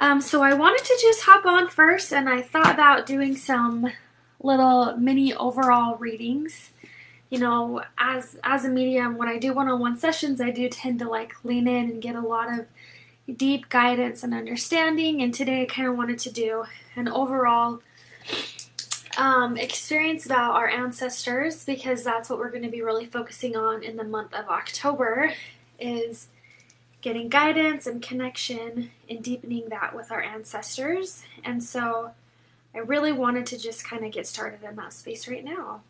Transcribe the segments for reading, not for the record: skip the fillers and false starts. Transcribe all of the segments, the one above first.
So I wanted to just hop on first, and I thought about doing some little mini overall readings. As a medium, when I do one-on-one sessions, I do tend to lean in and get a lot of deep guidance and understanding. And today I kind of wanted to do an overall experience about our ancestors, because that's what we're going to be really focusing on in the month of October, is getting guidance and connection and deepening that with our ancestors. And so I really wanted to just kind of get started in that space right now.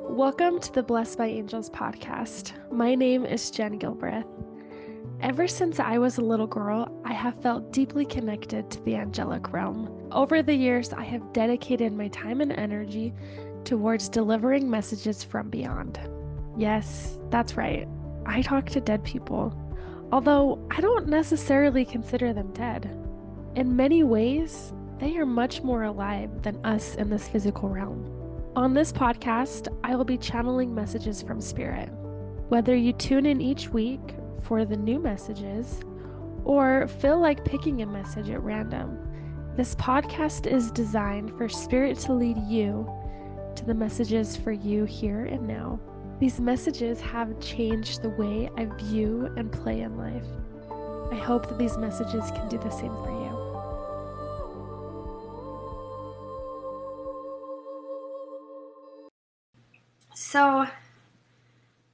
Welcome to the Blessed by Angels podcast. My name is Jen Gilbreth. Ever since I was a little girl, I have felt deeply connected to the angelic realm. Over the years, I have dedicated my time and energy towards delivering messages from beyond. Yes, that's right. I talk to dead people, although I don't necessarily consider them dead. In many ways, they are much more alive than us in this physical realm. On this podcast, I will be channeling messages from Spirit. Whether you tune in each week for the new messages or feel like picking a message at random, this podcast is designed for Spirit to lead you to the messages for you here and now. These messages have changed the way I view and play in life. I hope that these messages can do the same for you. So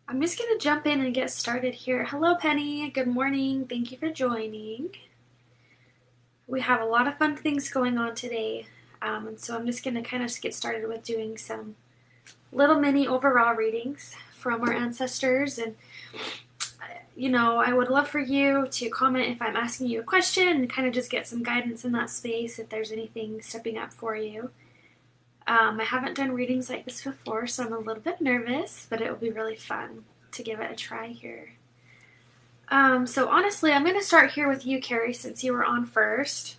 I'm just going to jump in and get started here. Hello, Penny. Good morning. Thank you for joining. We have a lot of fun things going on today. And so I'm just going to kind of get started with doing some little mini overall readings from our ancestors. And, I would love for you to comment if I'm asking you a question and kind of just get some guidance in that space if there's anything stepping up for you. I haven't done readings like this before, so I'm a little bit nervous, but it will be really fun to give it a try here. So honestly, I'm going to start here with you, Carrie, since you were on first.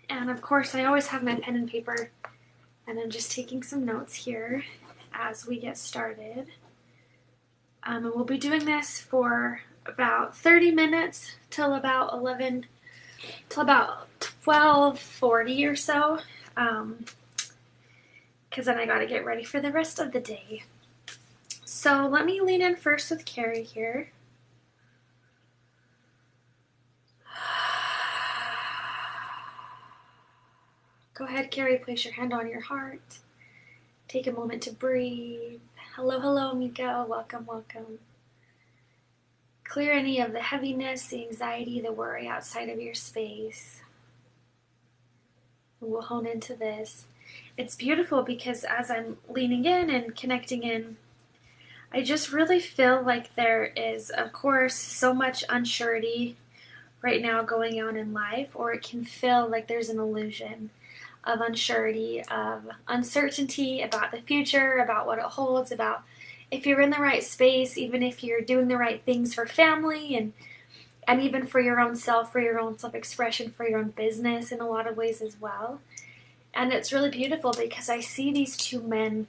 And of course, I always have my pen and paper, and I'm just taking some notes here as we get started. And we'll be doing this for about 30 minutes till about 12:40 or so. Because then I got to get ready for the rest of the day. So let me lean in first with Carrie here. Go ahead, Carrie, place your hand on your heart. Take a moment to breathe. Hello, Mika. Welcome. Clear any of the heaviness, the anxiety, the worry outside of your space. We'll hone into this. It's beautiful because as I'm leaning in and connecting in, I just really feel like there is, of course, so much unsurety right now going on in life, or it can feel like there's an illusion of unsurety, of uncertainty about the future, about what it holds, about if you're in the right space, even if you're doing the right things for family and even for your own self-expression, for your own business in a lot of ways as well. And it's really beautiful because I see these two men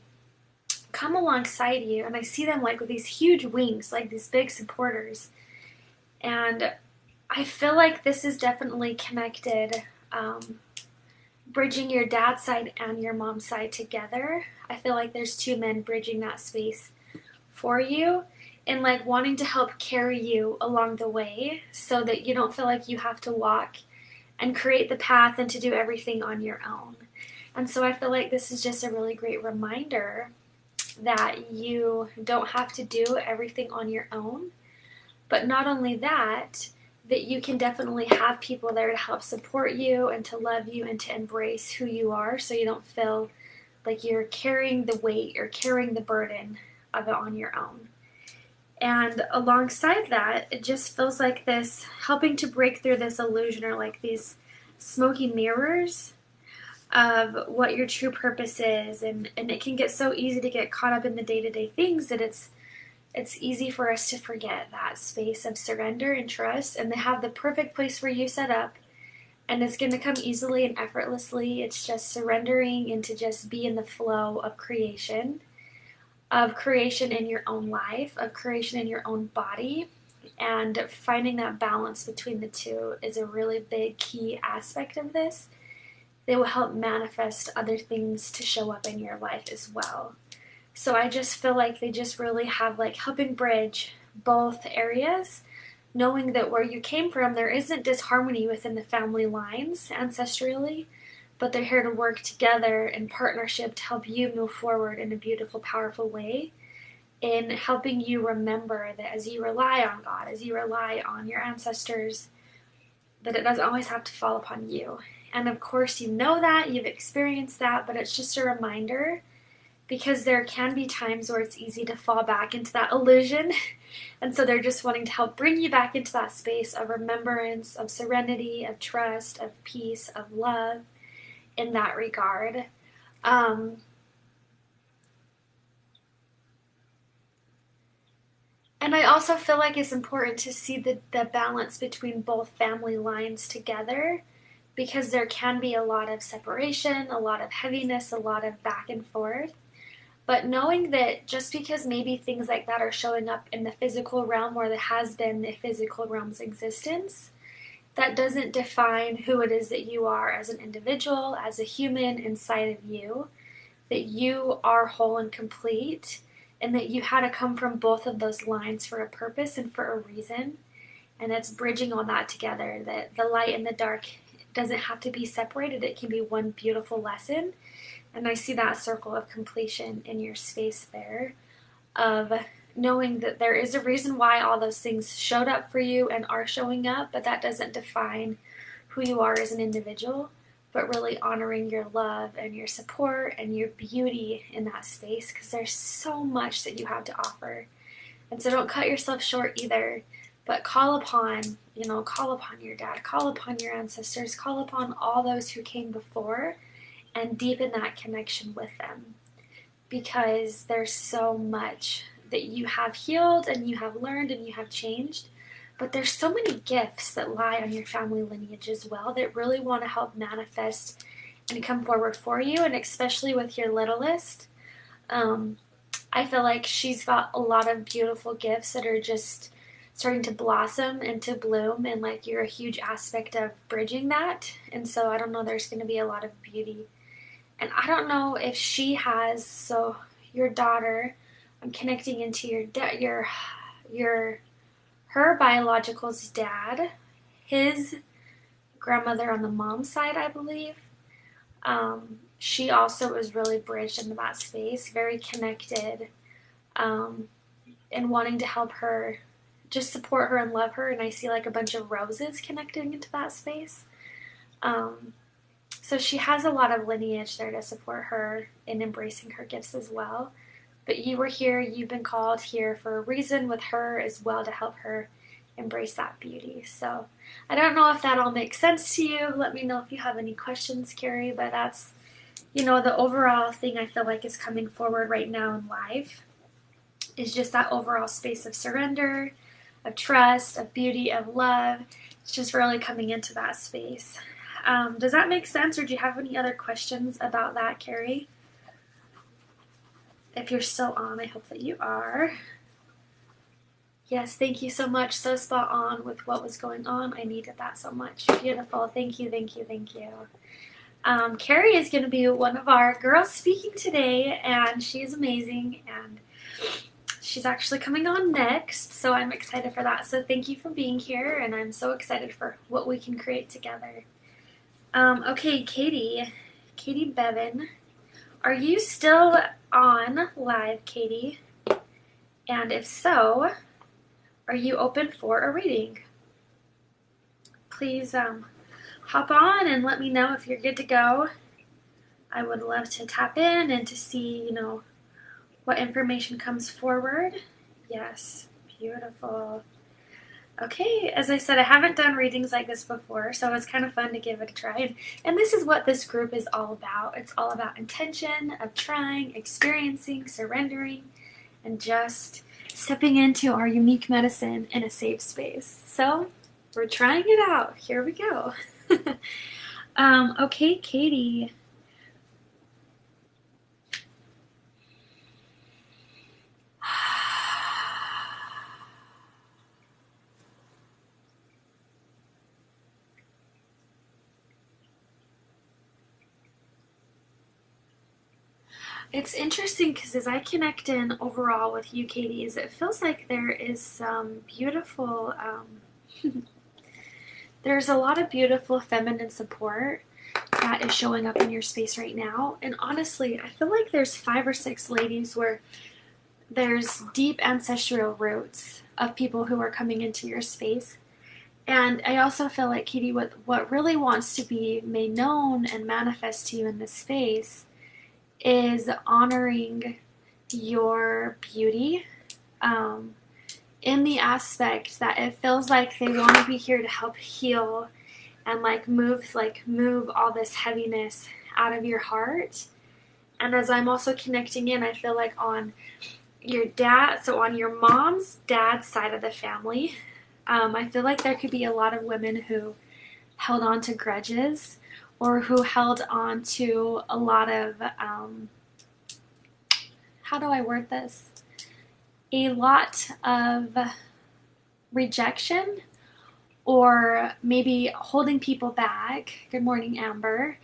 come alongside you, and I see them like with these huge wings, like these big supporters. And I feel like this is definitely connected, bridging your dad's side and your mom's side together. I feel like there's two men bridging that space for you and like wanting to help carry you along the way so that you don't feel like you have to walk and create the path and to do everything on your own. And so I feel like this is just a really great reminder that you don't have to do everything on your own. But not only that you can definitely have people there to help support you and to love you and to embrace who you are, so you don't feel like you're carrying the weight or carrying the burden of it on your own. And alongside that, it just feels like this helping to break through this illusion, or like these smoky mirrors of what your true purpose is. And it can get so easy to get caught up in the day-to-day things that it's easy for us to forget that space of surrender and trust. And they have the perfect place for you set up, and it's going to come easily and effortlessly. It's just surrendering and to just be in the flow of creation. of creation in your own life, of creation in your own body. And finding that balance between the two is a really big key aspect of this. They will help manifest other things to show up in your life as well. So I just feel like they just really have like helping bridge both areas, knowing that where you came from, there isn't disharmony within the family lines ancestrally, but they're here to work together in partnership to help you move forward in a beautiful, powerful way, in helping you remember that as you rely on God, as you rely on your ancestors, that it doesn't always have to fall upon you. And of course, you know that, you've experienced that, but it's just a reminder, because there can be times where it's easy to fall back into that illusion. And so they're just wanting to help bring you back into that space of remembrance, of serenity, of trust, of peace, of love in that regard. And I also feel like it's important to see the balance between both family lines together, because there can be a lot of separation, a lot of heaviness, a lot of back and forth. But knowing that just because maybe things like that are showing up in the physical realm, or that has been the physical realm's existence, that doesn't define who it is that you are as an individual, as a human inside of you, that you are whole and complete, and that you had to come from both of those lines for a purpose and for a reason. And it's bridging all that together, that the light and the dark doesn't have to be separated. It can be one beautiful lesson. And I see that circle of completion in your space there, of knowing that there is a reason why all those things showed up for you and are showing up, but that doesn't define who you are as an individual, but really honoring your love and your support and your beauty in that space, because there's so much that you have to offer. And so don't cut yourself short either, but call upon your dad, call upon your ancestors, call upon all those who came before, and deepen that connection with them, because there's so much that you have healed and you have learned and you have changed, but there's so many gifts that lie on your family lineage as well that really want to help manifest and come forward for you. And especially with your littlest, I feel like she's got a lot of beautiful gifts that are just starting to blossom and to bloom, and like you're a huge aspect of bridging that. And so I don't know, there's going to be a lot of beauty. And I don't know if she has, so your daughter, I'm connecting into her biological's dad, his grandmother on the mom's side, I believe. She also was really bridged into that space, very connected, and wanting to help her, just support her and love her. And I see like a bunch of roses connecting into that space. So she has a lot of lineage there to support her in embracing her gifts as well. But you were here, you've been called here for a reason with her as well, to help her embrace that beauty. So I don't know if that all makes sense to you. Let me know if you have any questions, Carrie, but that's, the overall thing I feel like is coming forward right now in life is just that overall space of surrender, of trust, of beauty, of love. It's just really coming into that space. Does that make sense, or do you have any other questions about that, Carrie? If you're still on, I hope that you are. Yes, thank you so much. So spot on with what was going on. I needed that so much. Beautiful. Thank you, thank you, thank you. Carrie is going to be one of our girls speaking today, and she is amazing, and she's actually coming on next, so I'm excited for that. So thank you for being here, and I'm so excited for what we can create together. Okay, Katie Bevan, are you still on live, Katie? And if so, are you open for a reading? Please hop on and let me know if you're good to go. I would love to tap in and to see, what information comes forward. Yes, beautiful. Okay, as I said, I haven't done readings like this before, so it's kind of fun to give it a try. And this is what this group is all about. It's all about intention, of trying, experiencing, surrendering, and just stepping into our unique medicine in a safe space. So we're trying it out. Here we go. Okay, Katie. It's interesting because as I connect in overall with you, Katie's, it feels like there is some beautiful, there's a lot of beautiful feminine support that is showing up in your space right now. And honestly, I feel like there's 5 or 6 ladies where there's deep ancestral roots of people who are coming into your space. And I also feel like, Katie, what really wants to be made known and manifest to you in this space is honoring your beauty, in the aspect that it feels like they want to be here to help heal and move all this heaviness out of your heart. And as I'm also connecting in, I feel like on your dad, so on your mom's dad's side of the family, I feel like there could be a lot of women who held on to grudges or who held on to a lot of, how do I word this? A lot of rejection, or maybe holding people back. Good morning, Amber.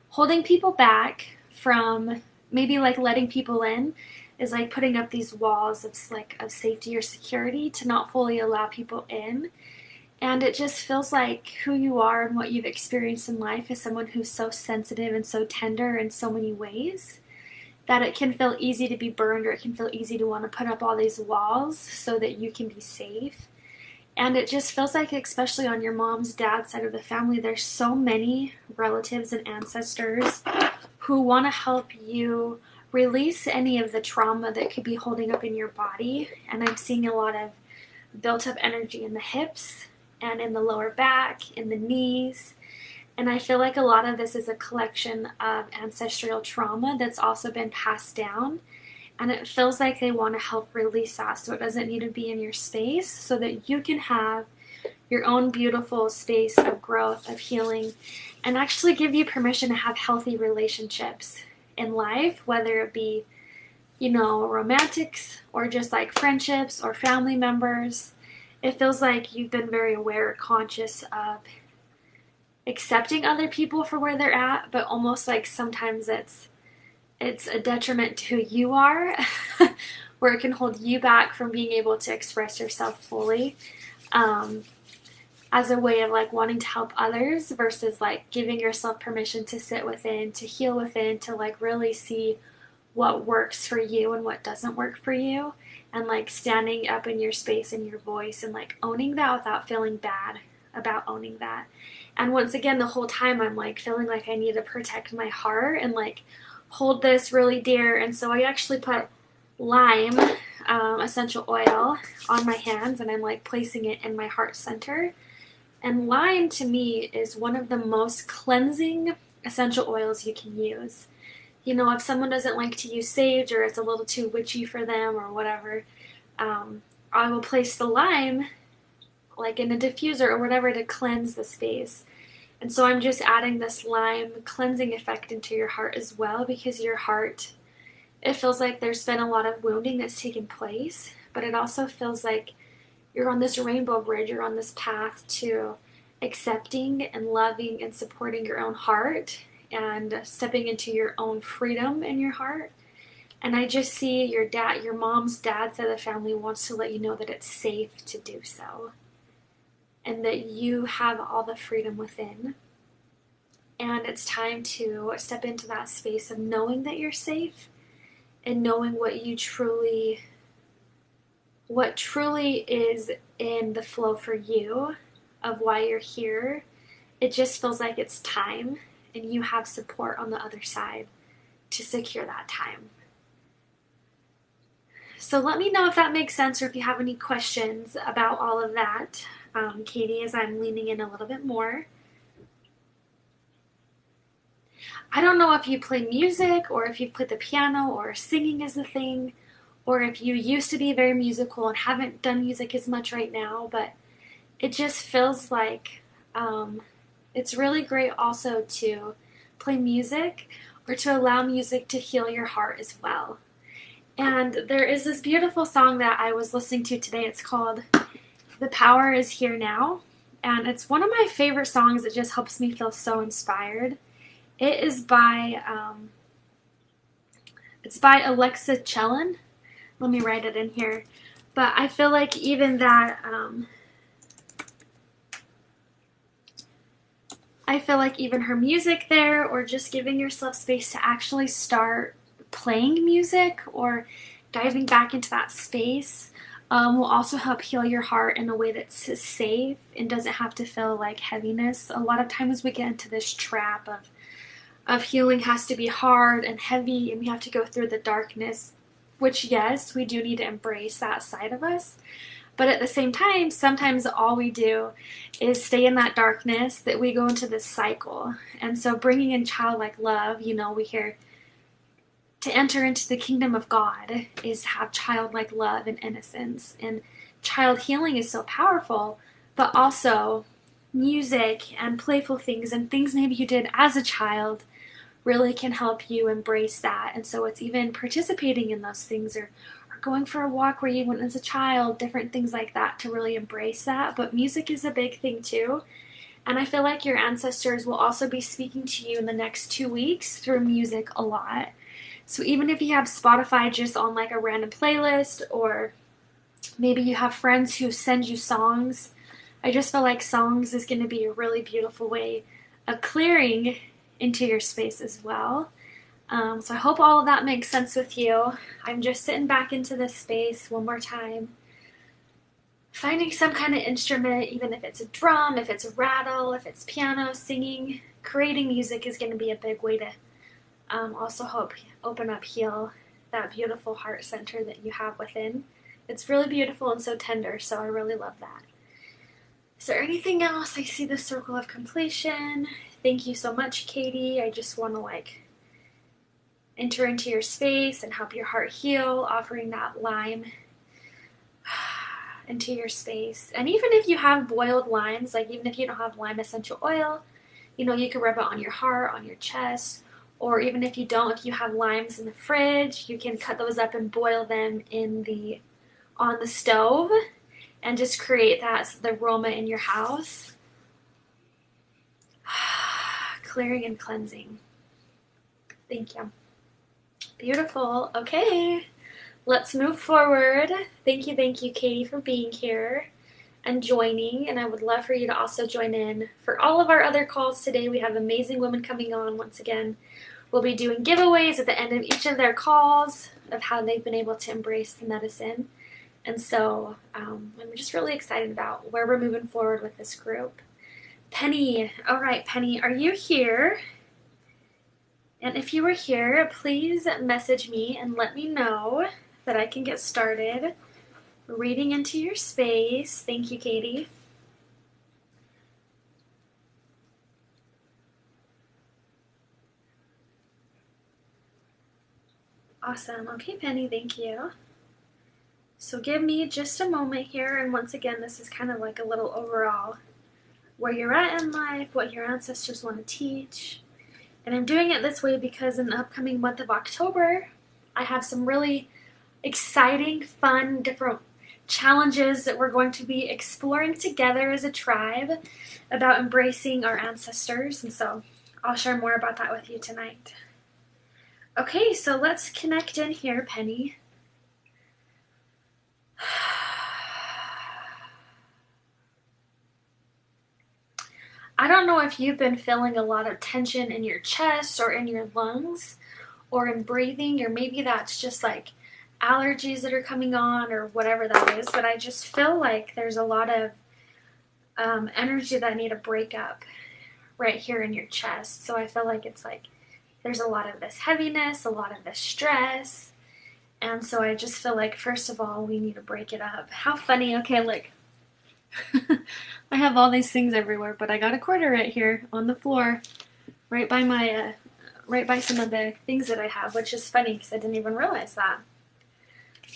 Holding people back from maybe like letting people in is like putting up these walls of safety or security to not fully allow people in. And it just feels like who you are and what you've experienced in life is someone who's so sensitive and so tender in so many ways that it can feel easy to be burned, or it can feel easy to want to put up all these walls so that you can be safe. And it just feels like, especially on your mom's dad's side of the family, there's so many relatives and ancestors who want to help you release any of the trauma that could be holding up in your body. And I'm seeing a lot of built up energy in the hips and in the lower back, in the knees. And I feel like a lot of this is a collection of ancestral trauma that's also been passed down. And it feels like they want to help release that so it doesn't need to be in your space, so that you can have your own beautiful space of growth, of healing, and actually give you permission to have healthy relationships in life, whether it be, romantics or just like friendships or family members. It feels like you've been very aware, conscious of accepting other people for where they're at, but almost like sometimes it's a detriment to who you are, where it can hold you back from being able to express yourself fully, as a way of like wanting to help others versus like giving yourself permission to sit within, to heal within, to like really see what works for you and what doesn't work for you, and like standing up in your space and your voice and like owning that without feeling bad about owning that. And once again, the whole time I'm like feeling like I need to protect my heart and like hold this really dear. And so I actually put lime essential oil on my hands, and I'm like placing it in my heart center. And lime to me is one of the most cleansing essential oils you can use. If someone doesn't like to use sage, or it's a little too witchy for them or whatever, I will place the lime like in a diffuser or whatever to cleanse the space. And so I'm just adding this lime cleansing effect into your heart as well, because your heart, it feels like there's been a lot of wounding that's taken place, but it also feels like you're on this rainbow bridge, you're on this path to accepting and loving and supporting your own heart and stepping into your own freedom in your heart. And I just see your mom's dad's side of the family wants to let you know that it's safe to do so, and that you have all the freedom within. And it's time to step into that space of knowing that you're safe and knowing what truly is in the flow for you of why you're here. It just feels like it's time, and you have support on the other side to secure that time. So let me know if that makes sense, or if you have any questions about all of that, Katie, as I'm leaning in a little bit more. I don't know if you play music, or if you play the piano, or singing is a thing, or if you used to be very musical and haven't done music as much right now, but it just feels like it's really great also to play music, or to allow music to heal your heart as well. And there is this beautiful song that I was listening to today. It's called The Power Is Here Now. And it's one of my favorite songs. It just helps me feel so inspired. It is by It's by Alexa Chellen. Let me write it in here. But I feel like even that, I feel like even her music there, or just giving yourself space to actually start playing music or diving back into that space, will also help heal your heart in a way that's safe and doesn't have to feel like heaviness. A lot of times we get into this trap of healing has to be hard and heavy, and we have to go through the darkness, which, yes, we do need to embrace that side of us. But at the same time, sometimes all we do is stay in that darkness, that we go into this cycle. And so bringing in childlike love, we hear to enter into the kingdom of God is have childlike love and innocence. And child healing is so powerful, but also music and playful things and things maybe you did as a child really can help you embrace that. And so it's even participating in those things, or going for a walk where you went as a child, different things like that to really embrace that. But music is a big thing too. And I feel like your ancestors will also be speaking to you in the next 2 weeks through music a lot. So even if you have Spotify just on like a random playlist, or maybe you have friends who send you songs, I just feel like songs is going to be a really beautiful way of clearing into your space as well. So I hope all of that makes sense with you. I'm just sitting back into this space one more time, finding some kind of instrument, even if it's a drum, if it's a rattle, if it's piano, singing. Creating music is going to be a big way to also help open up, heal that beautiful heart center that you have within. It's really beautiful and so tender, so I really love that. Is there anything else? I see the circle of completion. Thank you so much, Katie. I just want to enter into your space and help your heart heal, offering that lime into your space. And even if you have boiled limes, even if you don't have lime essential oil, you can rub it on your heart, on your chest, or even if you don't, if you have limes in the fridge, you can cut those up and boil them on the stove and just create the aroma in your house. Clearing and cleansing. Thank you. Beautiful. Okay, let's move forward. Thank you, Katie, for being here and joining. And I would love for you to also join in for all of our other calls today. We have amazing women coming on once again. We'll be doing giveaways at the end of each of their calls of how they've been able to embrace the medicine. And so I'm just really excited about where we're moving forward with this group. Penny. All right, Penny, are you here? And if you were here, please message me and let me know that I can get started reading into your space. Thank you, Katie. Awesome. Okay, Penny, thank you. So give me just a moment here, and once again, this is kind of like a little overall where you're at in life, what your ancestors want to teach. And I'm doing it this way because in the upcoming month of October, I have some really exciting, fun, different challenges that we're going to be exploring together as a tribe about embracing our ancestors. And so I'll share more about that with you tonight. Okay, so let's connect in here, Penny. I don't know if you've been feeling a lot of tension in your chest or in your lungs or in breathing, or maybe that's just like allergies that are coming on or whatever that is, but I just feel like there's a lot of energy that I need to break up right here in your chest. So I feel like it's like there's a lot of this heaviness, a lot of this stress, and so I just feel like, first of all, we need to break it up. How funny. Okay, look. I have all these things everywhere, but I got a quarter right here on the floor, right by my, right by some of the things that I have, which is funny because I didn't even realize that.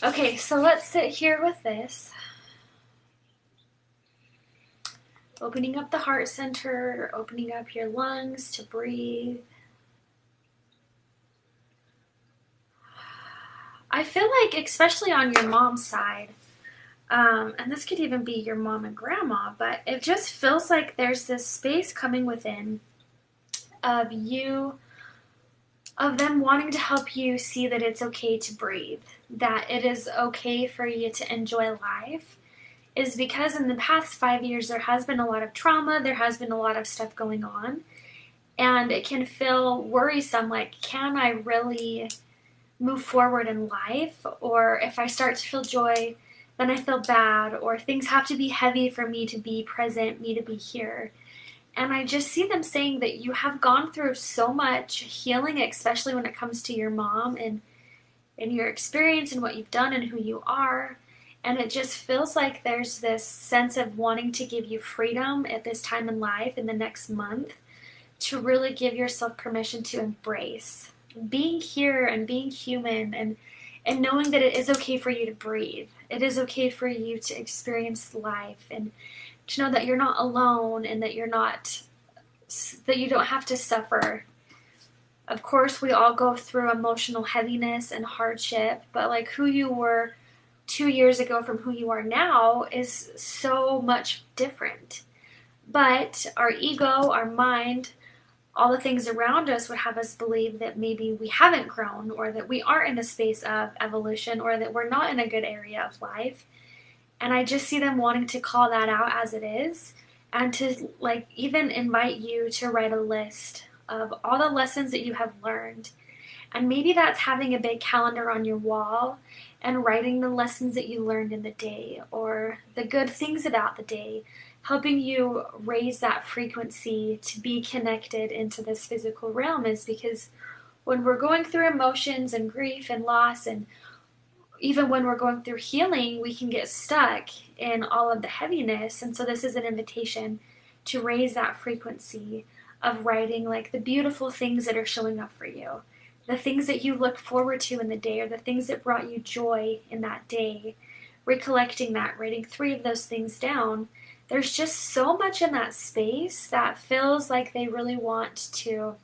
Okay, so let's sit here with this. Opening up the heart center, opening up your lungs to breathe. I feel like, especially on your mom's side, and this could even be your mom and grandma, but it just feels like there's this space coming within of you of them wanting to help you see that it's okay to breathe, that it is okay for you to enjoy life, is because in the past 5 years there has been a lot of trauma, there has been a lot of stuff going on, and it can feel worrisome, like, can I really move forward in life? Or if I start to feel joy, then I feel bad, or things have to be heavy for me to be present, me to be here. And I just see them saying that you have gone through so much healing, especially when it comes to your mom and your experience and what you've done and who you are. And it just feels like there's this sense of wanting to give you freedom at this time in life in the next month to really give yourself permission to embrace being here and being human, and knowing that it is okay for you to breathe. It is okay for you to experience life, and to know that you're not alone, and that you don't have to suffer. Of course, we all go through emotional heaviness and hardship, but like who you were 2 years ago from who you are now is so much different. But our ego, our mind, all the things around us would have us believe that maybe we haven't grown, or that we aren't in a space of evolution, or that we're not in a good area of life. And I just see them wanting to call that out as it is, and to like even invite you to write a list of all the lessons that you have learned. And maybe that's having a big calendar on your wall and writing the lessons that you learned in the day, or the good things about the day, helping you raise that frequency to be connected into this physical realm. Is because when we're going through emotions and grief and loss, and even when we're going through healing, we can get stuck in all of the heaviness. And so this is an invitation to raise that frequency of writing like the beautiful things that are showing up for you, the things that you look forward to in the day, or the things that brought you joy in that day. Recollecting that, writing 3 of those things down. There's just so much in that space that feels like they really want to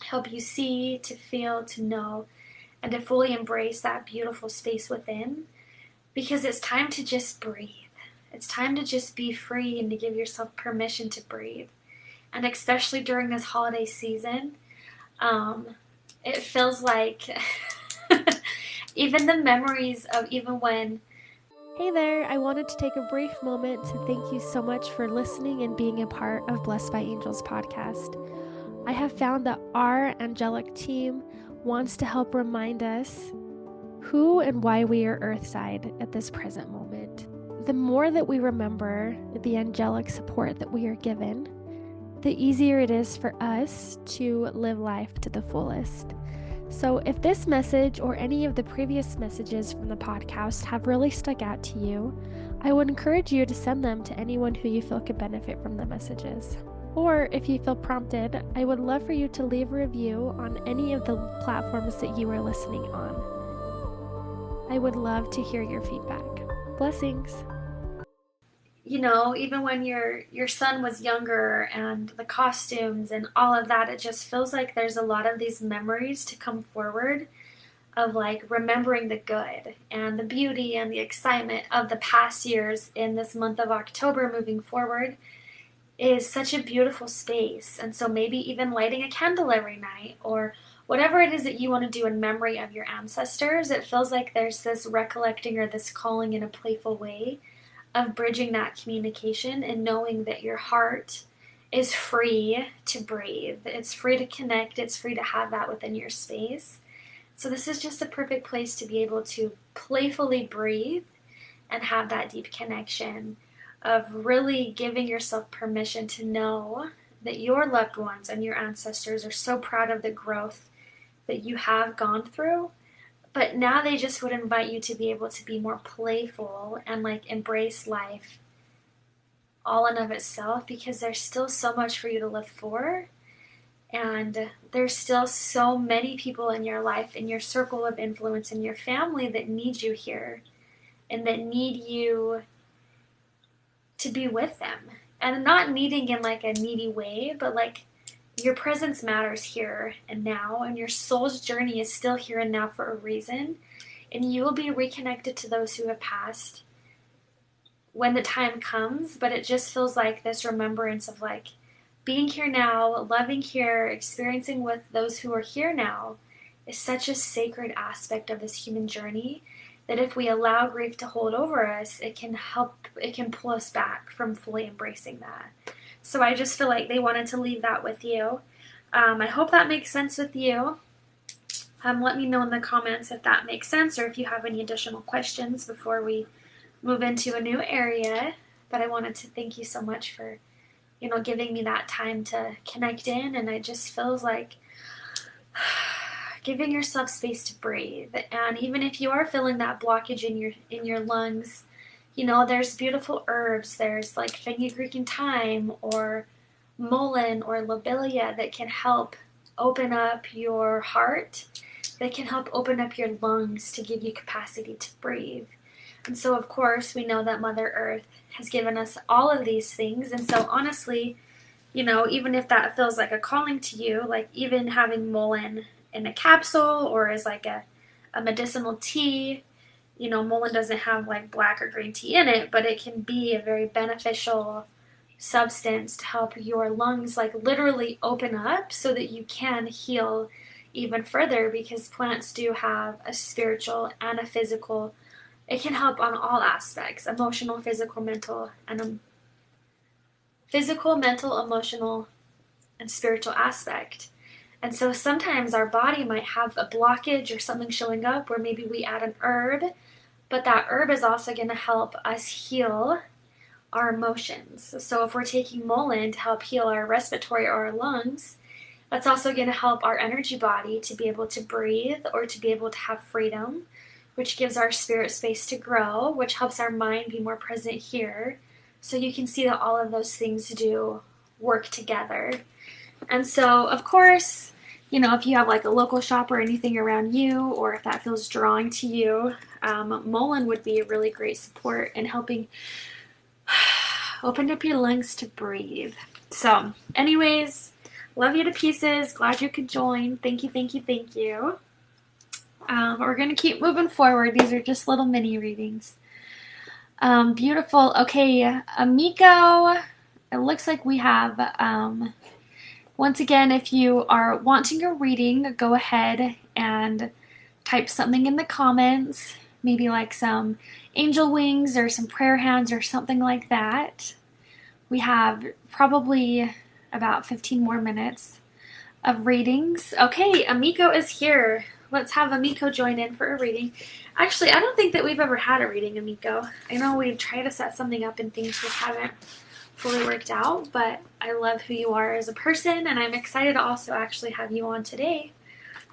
help you see, to feel, to know, and to fully embrace that beautiful space within. Because it's time to just breathe. It's time to just be free and to give yourself permission to breathe. And especially during this holiday season, it feels like even the memories of even when. Hey there, I wanted to take a brief moment to thank you so much for listening and being a part of Blessed by Angels podcast. I have found that our angelic team wants to help remind us who and why we are earthside at this present moment. The more that we remember the angelic support that we are given, the easier it is for us to live life to the fullest. So if this message or any of the previous messages from the podcast have really stuck out to you, I would encourage you to send them to anyone who you feel could benefit from the messages. Or if you feel prompted, I would love for you to leave a review on any of the platforms that you are listening on. I would love to hear your feedback. Blessings. Even when your son was younger, and the costumes and all of that, it just feels like there's a lot of these memories to come forward of like remembering the good and the beauty and the excitement of the past years in this month of October moving forward is such a beautiful space. And so maybe even lighting a candle every night, or whatever it is that you want to do in memory of your ancestors, it feels like there's this recollecting or this calling in a playful way of bridging that communication, and knowing that your heart is free to breathe. It's free to connect. It's free to have that within your space. So this is just a perfect place to be able to playfully breathe and have that deep connection of really giving yourself permission to know that your loved ones and your ancestors are so proud of the growth that you have gone through. But now they just would invite you to be able to be more playful and like embrace life all in of itself, because there's still so much for you to live for. And there's still so many people in your life, in your circle of influence, in your family that need you here, and that need you to be with them. And not needing in like a needy way, but like your presence matters here and now, and your soul's journey is still here and now for a reason. And you will be reconnected to those who have passed when the time comes. But it just feels like this remembrance of like being here now, loving here, experiencing with those who are here now is such a sacred aspect of this human journey that if we allow grief to hold over us, it can pull us back from fully embracing that. So I just feel like they wanted to leave that with you. I hope that makes sense with you. Let me know in the comments if that makes sense or if you have any additional questions before we move into a new area. But I wanted to thank you so much for, giving me that time to connect in, and it just feels like giving yourself space to breathe. And even if you are feeling that blockage in your lungs, there's beautiful herbs. There's like fenugreek and thyme or mullein or lobelia that can help open up your heart, that can help open up your lungs to give you capacity to breathe. And so, of course, we know that Mother Earth has given us all of these things. And so, honestly, even if that feels like a calling to you, like even having mullein in a capsule or as like a medicinal tea, mullein doesn't have like black or green tea in it, but it can be a very beneficial substance to help your lungs like literally open up so that you can heal even further, because plants do have a spiritual and a physical. It can help on all aspects: emotional, physical, mental, emotional, and spiritual aspect. And so sometimes our body might have a blockage or something showing up where maybe we add an herb, but that herb is also going to help us heal our emotions. So if we're taking mullein to help heal our respiratory or our lungs, that's also going to help our energy body to be able to breathe or to be able to have freedom, which gives our spirit space to grow, which helps our mind be more present here. So you can see that all of those things do work together. And so, of course, if you have like a local shop or anything around you, or if that feels drawing to you, mullein would be a really great support in helping open up your lungs to breathe. So, anyways, love you to pieces. Glad you could join. Thank you, thank you, thank you. We're going to keep moving forward. These are just little mini readings. Beautiful. Okay, Amiko, it looks like we have, once again, if you are wanting a reading, go ahead and type something in the comments, maybe like some angel wings or some prayer hands or something like that. We have probably about 15 more minutes of readings. Okay, Amiko is here. Let's have Amiko join in for a reading. Actually, I don't think that we've ever had a reading, Amiko. I know we've tried to set something up and things just haven't fully worked out, but I love who you are as a person, and I'm excited to also actually have you on today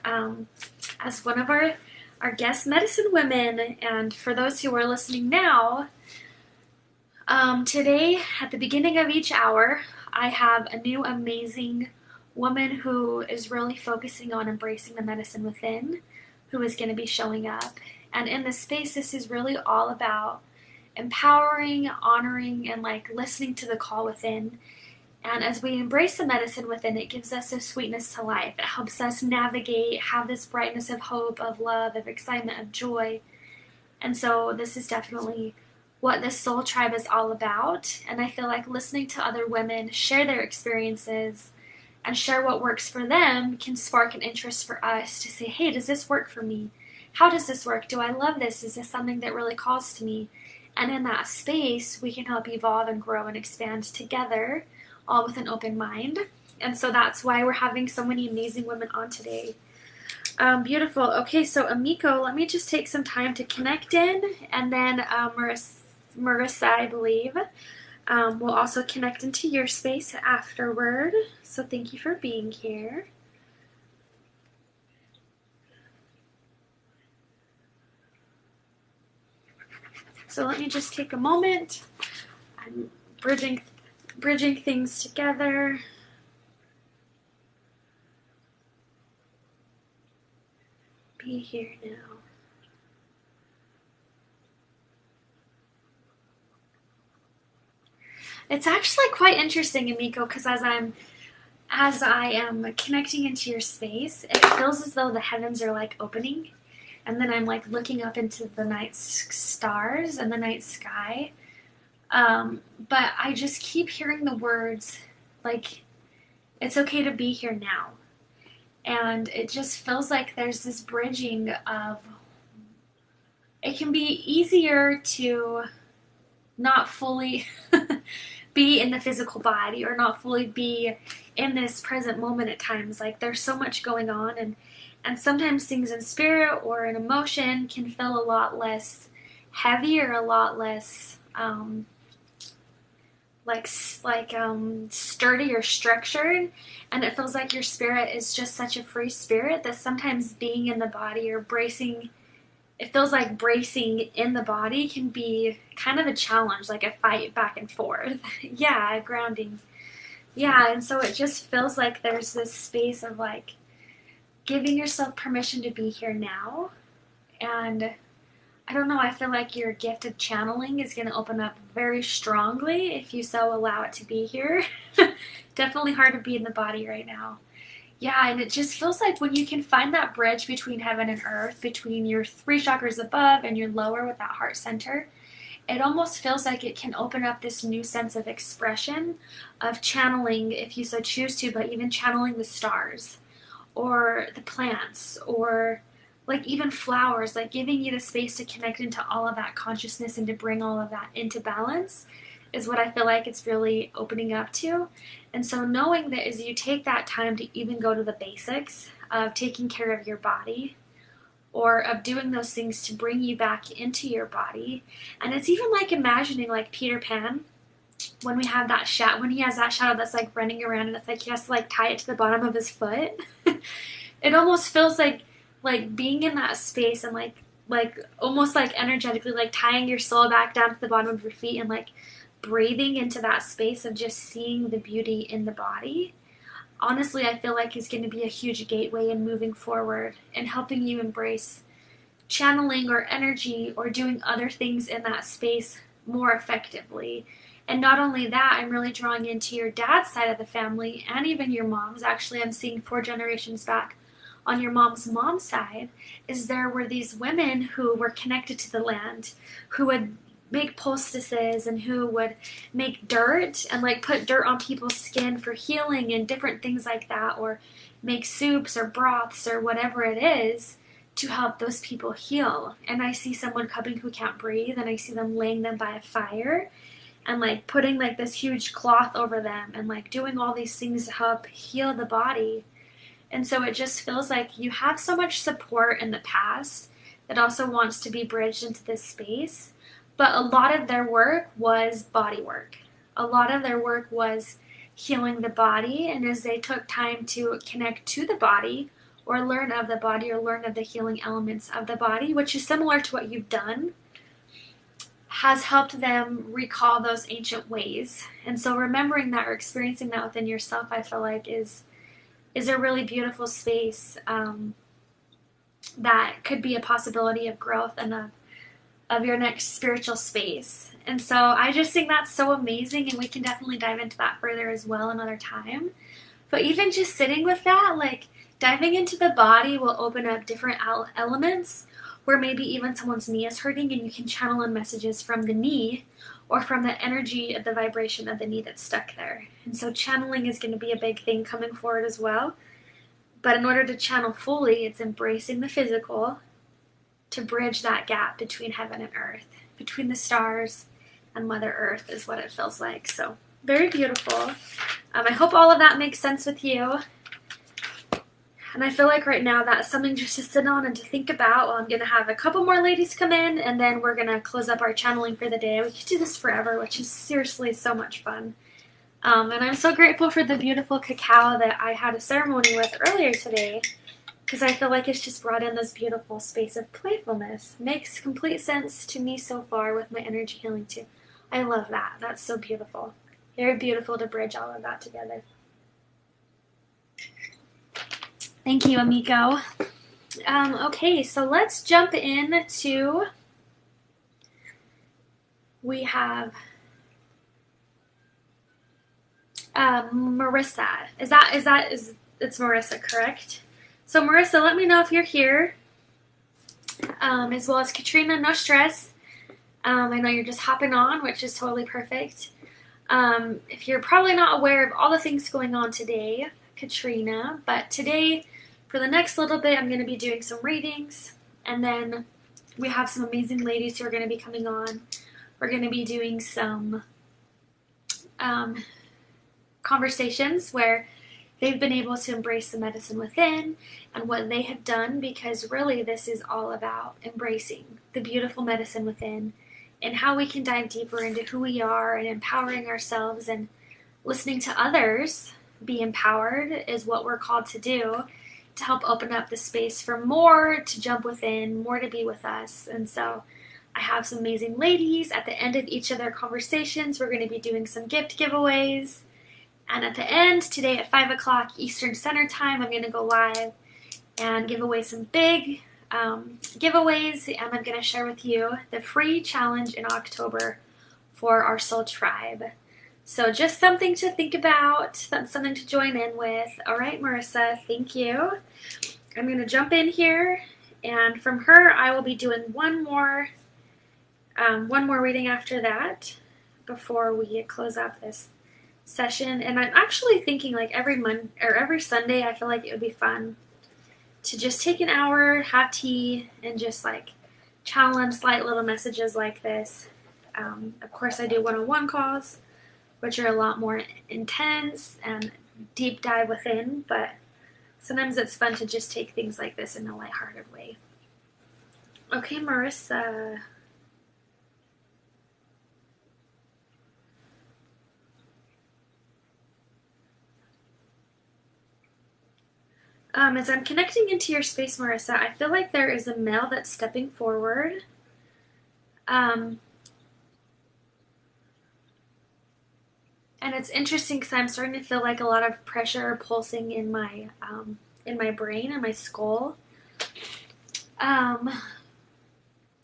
as one of our guest medicine women. And for those who are listening now, today at the beginning of each hour, I have a new amazing woman who is really focusing on embracing the medicine within, who is going to be showing up. And in this space, this is really all about empowering, honoring, and like listening to the call within. And as we embrace the medicine within, it gives us a sweetness to life. It helps us navigate, have this brightness of hope, of love, of excitement, of joy. And so this is definitely what this soul tribe is all about. And I feel like listening to other women share their experiences and share what works for them can spark an interest for us to say, hey, does this work for me? How does this work? Do I love this? Is this something that really calls to me? And in that space, we can help evolve and grow and expand together, all with an open mind. And so that's why we're having so many amazing women on today. Beautiful. Okay, so Amiko, let me just take some time to connect in, and then Marissa, I believe, will also connect into your space afterward. So thank you for being here. So let me just take a moment. I'm bridging things together. Be here now. It's actually quite interesting, Amiko, because as I am connecting into your space, it feels as though the heavens are like opening, and then I'm like looking up into the night stars and the night sky. But I just keep hearing the words like It's okay to be here now. And it just feels like there's this bridging of, it can be easier to not fully be in the physical body or not fully be in this present moment at times. Like there's so much going on, and sometimes things in spirit or in emotion can feel a lot less heavy or a lot less sturdy or structured, and it feels like your spirit is just such a free spirit that sometimes being in the body or bracing, it feels like bracing in the body can be kind of a challenge, like a fight back and forth. Yeah, grounding. Yeah, and so it just feels like there's this space of like giving yourself permission to be here now. And I don't know, I feel like your gift of channeling is going to open up very strongly if you so allow it to be here. Definitely hard to be in the body right now. Yeah, and it just feels like when you can find that bridge between heaven and earth, between your 3 chakras above and your lower with that heart center, it almost feels like it can open up this new sense of expression, of channeling if you so choose to, but even channeling the stars or the plants or like even flowers, like giving you the space to connect into all of that consciousness and to bring all of that into balance is what I feel like it's really opening up to. And so knowing that as you take that time to even go to the basics of taking care of your body or of doing those things to bring you back into your body, and it's even like imagining like Peter Pan when we have that shadow, when he has that shadow that's like running around and it's like he has to like tie it to the bottom of his foot. It almost feels like being in that space and like almost like energetically like tying your soul back down to the bottom of your feet and like breathing into that space of just seeing the beauty in the body. Honestly, I feel like is going to be a huge gateway in moving forward and helping you embrace channeling or energy or doing other things in that space more effectively. And not only that, I'm really drawing into your dad's side of the family and even your mom's. Actually, I'm seeing 4 generations back on your mom's side, is there were these women who were connected to the land, who would make poultices and who would make dirt and like put dirt on people's skin for healing and different things like that, or make soups or broths or whatever it is to help those people heal. And I see someone coming who can't breathe and I see them laying them by a fire and like putting like this huge cloth over them and like doing all these things to help heal the body. And so it just feels like you have so much support in the past that also wants to be bridged into this space. But a lot of their work was body work. A lot of their work was healing the body. And as they took time to connect to the body or learn of the body or learn of the healing elements of the body, which is similar to what you've done, has helped them recall those ancient ways. And so remembering that or experiencing that within yourself, I feel like is a really beautiful space that could be a possibility of growth and of your next spiritual space. And so I just think that's so amazing, and we can definitely dive into that further as well another time. But even just sitting with that, like diving into the body will open up different elements where maybe even someone's knee is hurting and you can channel in messages from the knee or from the energy of the vibration of the knee that's stuck there. And so channeling is going to be a big thing coming forward as well. But in order to channel fully, it's embracing the physical to bridge that gap between heaven and earth, between the stars and Mother Earth is what it feels like. So very beautiful. I hope all of that makes sense with you. And I feel like right now that's something just to sit on and to think about. Well, I'm going to have a couple more ladies come in, and then we're going to close up our channeling for the day. We could do this forever, which is seriously so much fun. And I'm so grateful for the beautiful cacao that I had a ceremony with earlier today, because I feel like it's just brought in this beautiful space of playfulness. Makes complete sense to me so far with my energy healing too. I love that. That's so beautiful. Very beautiful to bridge all of that together. Thank you, Amico. Okay, so let's jump into, we have Marissa. It's Marissa, correct? So Marissa, let me know if you're here, as well as Katrina, no stress. I know you're just hopping on, which is totally perfect. If you're probably not aware of all the things going on today, Katrina, but today, for the next little bit, I'm going to be doing some readings, and then we have some amazing ladies who are going to be coming on. We're going to be doing some conversations where they've been able to embrace the medicine within and what they have done, because really this is all about embracing the beautiful medicine within and how we can dive deeper into who we are and empowering ourselves, and listening to others be empowered is what we're called to do, to help open up the space for more to jump within, more to be with us. And so I have some amazing ladies. At the end of each of their conversations, we're going to be doing some gift giveaways. And at the end, today at 5 o'clock Eastern Standard Time, I'm going to go live and give away some big giveaways, and I'm going to share with you the free challenge in October for our soul tribe. So just something to think about, that's something to join in with. All right, Marissa, thank you. I'm going to jump in here, and from her, I will be doing one more reading after that before we close out this session. And I'm actually thinking like every Sunday, I feel like it would be fun to just take an hour, have tea, and just like challenge slight little messages like this. Of course, I do one-on-one calls, which are a lot more intense and deep dive within, but sometimes it's fun to just take things like this in a lighthearted way. Okay, Marissa. As I'm connecting into your space, Marissa, I feel like there is a male that's stepping forward. And it's interesting because I'm starting to feel like a lot of pressure pulsing in my brain and my skull.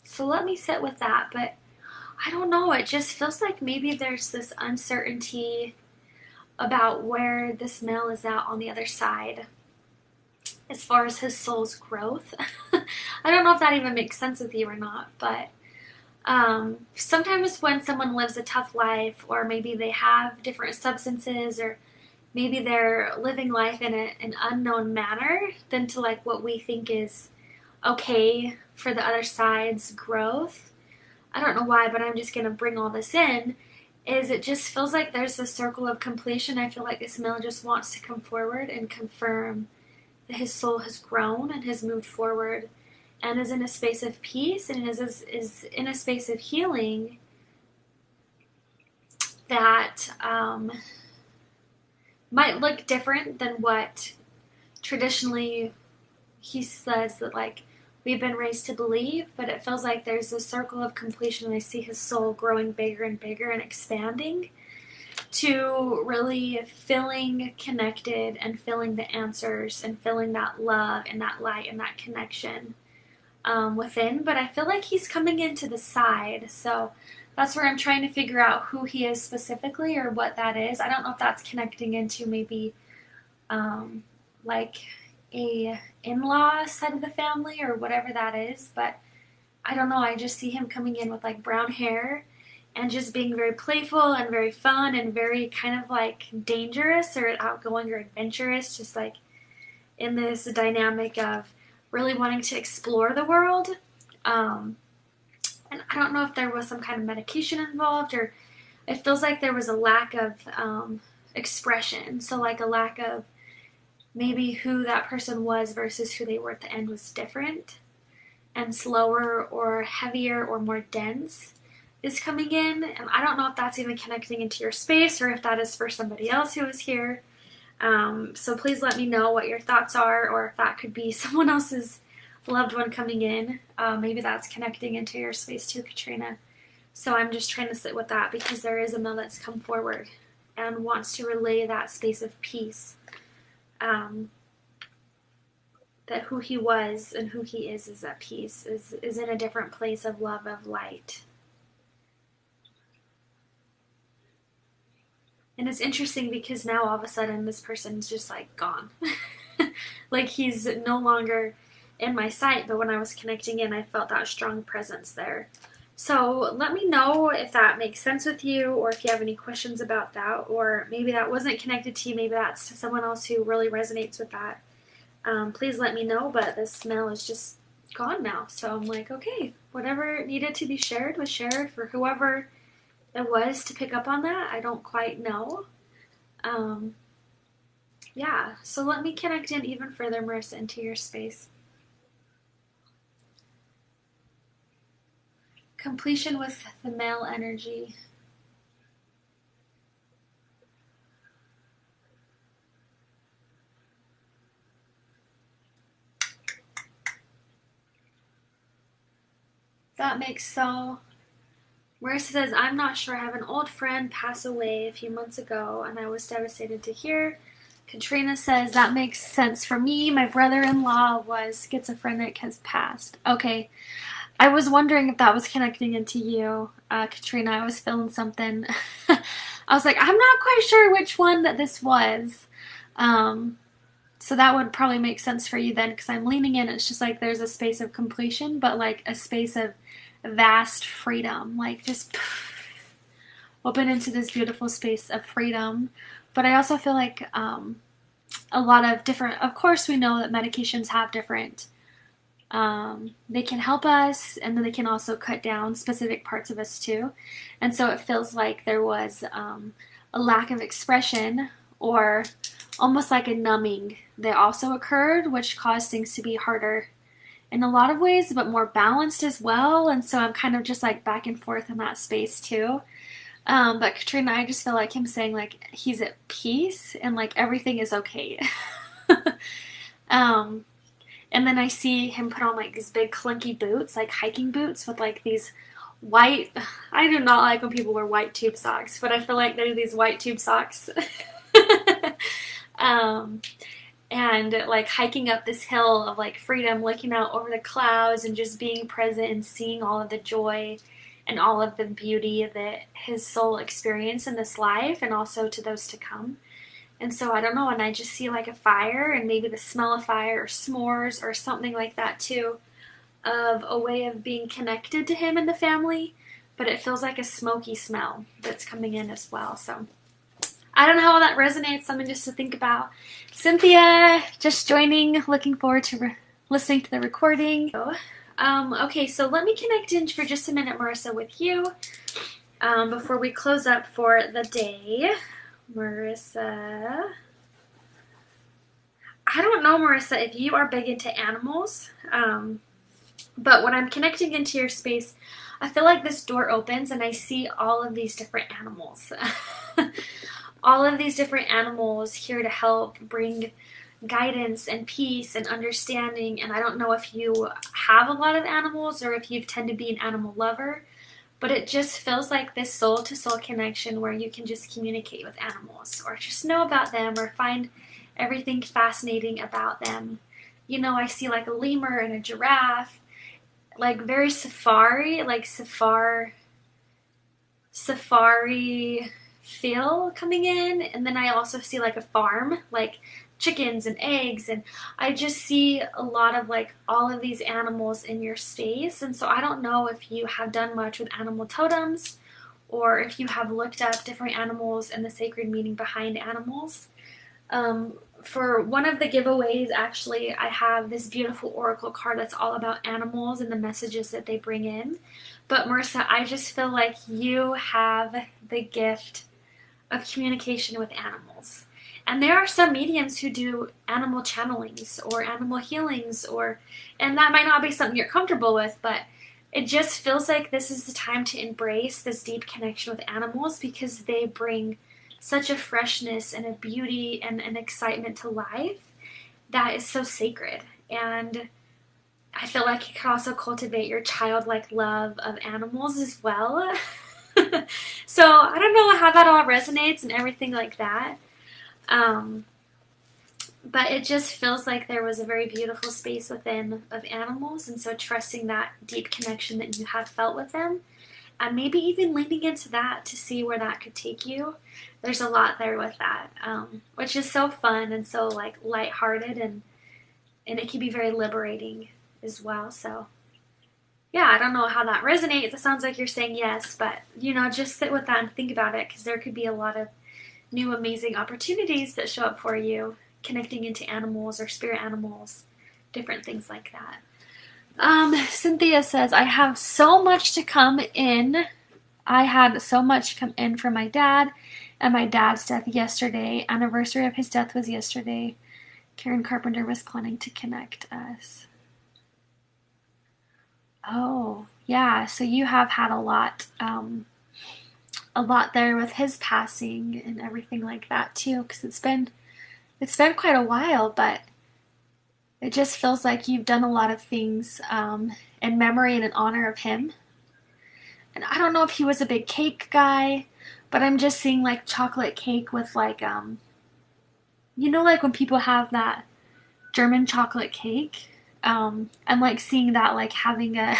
So let me sit with that, but I don't know. It just feels like maybe there's this uncertainty about where this male is at on the other side, as far as his soul's growth. I don't know if that even makes sense with you or not, but sometimes when someone lives a tough life, or maybe they have different substances, or maybe they're living life in an unknown manner than to like what we think is okay for the other side's growth. I don't know why, but I'm just going to bring all this in. Is it just feels like there's a circle of completion. I feel like this male just wants to come forward and confirm that his soul has grown and has moved forward and is in a space of peace and is in a space of healing that might look different than what traditionally he says that like we've been raised to believe, but it feels like there's a circle of completion, and I see his soul growing bigger and bigger and expanding to really feeling connected and feeling the answers and feeling that love and that light and that connection within. But I feel like he's coming into the side, so that's where I'm trying to figure out who he is specifically or what that is. I don't know if that's connecting into maybe like a in-law side of the family or whatever that is, but I don't know. I just see him coming in with like brown hair and just being very playful and very fun and very kind of like dangerous or outgoing or adventurous, just like in this dynamic of really wanting to explore the world. And I don't know if there was some kind of medication involved, or it feels like there was a lack of expression. So like a lack of maybe who that person was versus who they were at the end was different and slower or heavier or more dense is coming in. And I don't know if that's even connecting into your space or if that is for somebody else who is here. So please let me know what your thoughts are, or if that could be someone else's loved one coming in. Maybe that's connecting into your space too, Katrina. So I'm just trying to sit with that because there is a male that's come forward and wants to relay that space of peace. That who he was and who he is at peace, is in a different place of love, of light. And it's interesting because now all of a sudden this person's just like gone. Like he's no longer in my sight, but when I was connecting in, I felt that strong presence there. So let me know if that makes sense with you, or if you have any questions about that, or maybe that wasn't connected to you, maybe that's to someone else who really resonates with that. Please let me know, but the smell is just gone now. So I'm like, okay, whatever needed to be shared was shared for whoever it was to pick up on that. I don't quite know. Um, yeah, so let me connect in even further, Marissa, into your space. Completion with the male energy. That makes so. Marissa says, I'm not sure. I have an old friend pass away a few months ago, and I was devastated to hear. Katrina says, that makes sense for me. My brother-in-law was schizophrenic, has passed. Okay. I was wondering if that was connecting into you, Katrina. I was feeling something. I was like, I'm not quite sure which one that this was. So that would probably make sense for you then, because I'm leaning in. It's just like there's a space of completion, but like a space of vast freedom, like just open into this beautiful space of freedom. But I also feel like a lot of different, of course, we know that medications have different, they can help us, and then they can also cut down specific parts of us too. And so it feels like there was a lack of expression, or almost like a numbing that also occurred, which caused things to be harder in a lot of ways, but more balanced as well. And so I'm kind of just like back and forth in that space too. But Katrina, I just feel like him saying like he's at peace and like everything is okay. um, and then I see him put on like these big clunky boots, like hiking boots with like these white. I do not like when people wear white tube socks, but I feel like there's these white tube socks. um, and like hiking up this hill of like freedom, looking out over the clouds and just being present and seeing all of the joy and all of the beauty that his soul experienced in this life and also to those to come. And so I don't know, and I just see like a fire and maybe the smell of fire or s'mores or something like that too, of a way of being connected to him and the family, but it feels like a smoky smell that's coming in as well. So I don't know how that resonates, something just to think about. Cynthia, just joining, looking forward to listening to the recording. Okay, so let me connect in for just a minute, Marissa, with you before we close up for the day. Marissa, I don't know, Marissa, if you are big into animals, but when I'm connecting into your space, I feel like this door opens and I see all of these different animals. All of these different animals here to help bring guidance and peace and understanding. And I don't know if you have a lot of animals or if you tend to be an animal lover, but it just feels like this soul to soul connection where you can just communicate with animals or just know about them or find everything fascinating about them. You know, I see like a lemur and a giraffe, like very safari, like safari feel coming in. And then I also see like a farm, like chickens and eggs, and I just see a lot of like all of these animals in your space. And so I don't know if you have done much with animal totems or if you have looked up different animals and the sacred meaning behind animals. For one of the giveaways, actually, I have this beautiful oracle card that's all about animals and the messages that they bring in. But Marissa, I just feel like you have the gift of communication with animals. And there are some mediums who do animal channelings or animal healings, and that might not be something you're comfortable with, but it just feels like this is the time to embrace this deep connection with animals because they bring such a freshness and a beauty and an excitement to life that is so sacred. And I feel like it can also cultivate your childlike love of animals as well. So I don't know how that all resonates and everything like that. But it just feels like there was a very beautiful space within of animals, and so trusting that deep connection that you have felt with them, and maybe even leaning into that to see where that could take you. There's a lot there with that, which is so fun and so like lighthearted, and it can be very liberating as well. So yeah, I don't know how that resonates. It sounds like you're saying yes, but just sit with that and think about it, because there could be a lot of new amazing opportunities that show up for you, connecting into animals or spirit animals, different things like that. Cynthia says, I have so much to come in. I had so much come in for my dad and my dad's death yesterday. Anniversary of his death was yesterday. Karen Carpenter was planning to connect us. Oh, yeah. So you have had a lot there with his passing and everything like that too, because it's been quite a while, but it just feels like you've done a lot of things in memory and in honor of him. And I don't know if he was a big cake guy, but I'm just seeing like chocolate cake with like like when people have that German chocolate cake. I'm like seeing that, like having a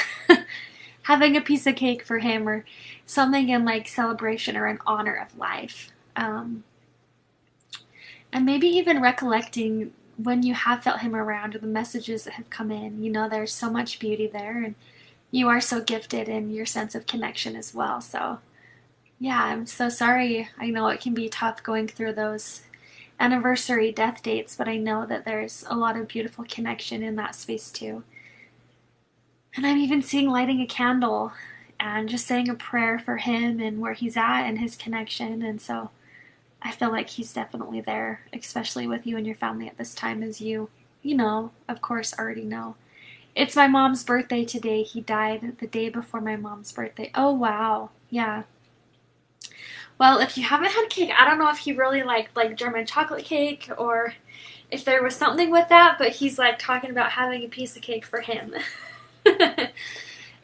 having a piece of cake for him, or something in like celebration or in honor of life. And maybe even recollecting when you have felt him around, or the messages that have come in. There's so much beauty there, and you are so gifted in your sense of connection as well. So yeah, I'm so sorry. I know it can be tough going through those anniversary death dates, but I know that there's a lot of beautiful connection in that space too. And I'm even seeing lighting a candle and just saying a prayer for him and where he's at and his connection. And so I feel like he's definitely there, especially with you and your family at this time, as you of course, already know. It's my mom's birthday today. He died the day before my mom's birthday. Oh, wow. Yeah. Well, if you haven't had cake, I don't know if he really liked like German chocolate cake, or if there was something with that, but he's like talking about having a piece of cake for him.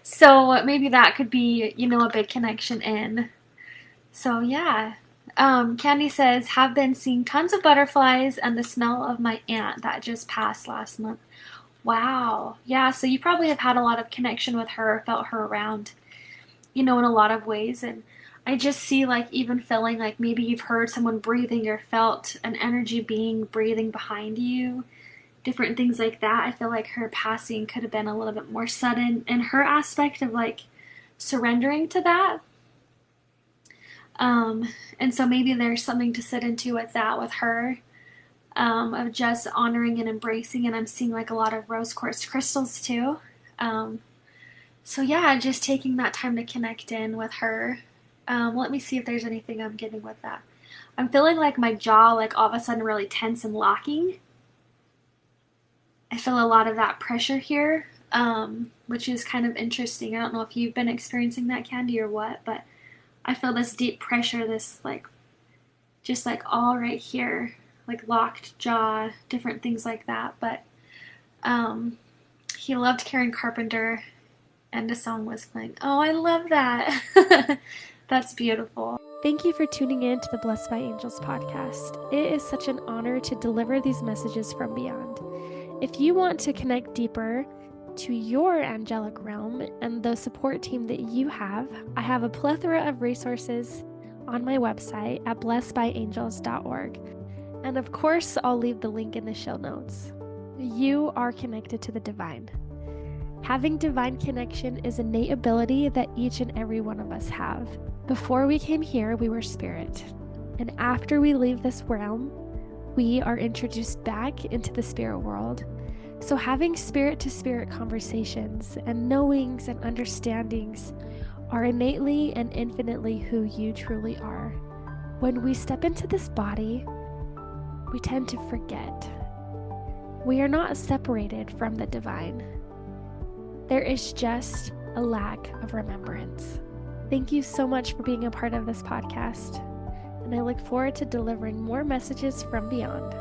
So maybe that could be, a big connection in. So yeah. Candy says, have been seeing tons of butterflies and the smell of my aunt that just passed last month. Wow. Yeah, so you probably have had a lot of connection with her, felt her around, in a lot of ways. And I just see like even feeling like maybe you've heard someone breathing or felt an energy being breathing behind you, different things like that. I feel like her passing could have been a little bit more sudden in her aspect of like surrendering to that. And so maybe there's something to sit into with that with her, of just honoring and embracing. And I'm seeing like a lot of rose quartz crystals too. So yeah, just taking that time to connect in with her. Let me see if there's anything I'm getting with that. I'm feeling like my jaw, like all of a sudden really tense and locking. I feel a lot of that pressure here, which is kind of interesting. I don't know if you've been experiencing that, Candy, or what, but I feel this deep pressure, this like, just like all right here, like locked jaw, different things like that. But he loved Karen Carpenter, and a song was playing. Oh, I love that. That's beautiful. Thank you for tuning in to the Blessed by Angels podcast. It is such an honor to deliver these messages from beyond. If you want to connect deeper to your angelic realm and the support team that you have, I have a plethora of resources on my website at blessedbyangels.org. And of course, I'll leave the link in the show notes. You are connected to the divine. Having divine connection is an innate ability that each and every one of us have. Before we came here, we were spirit. And after we leave this realm, we are introduced back into the spirit world. So having spirit-to-spirit conversations and knowings and understandings are innately and infinitely who you truly are. When we step into this body, we tend to forget. We are not separated from the divine. There is just a lack of remembrance. Thank you so much for being a part of this podcast, and I look forward to delivering more messages from beyond.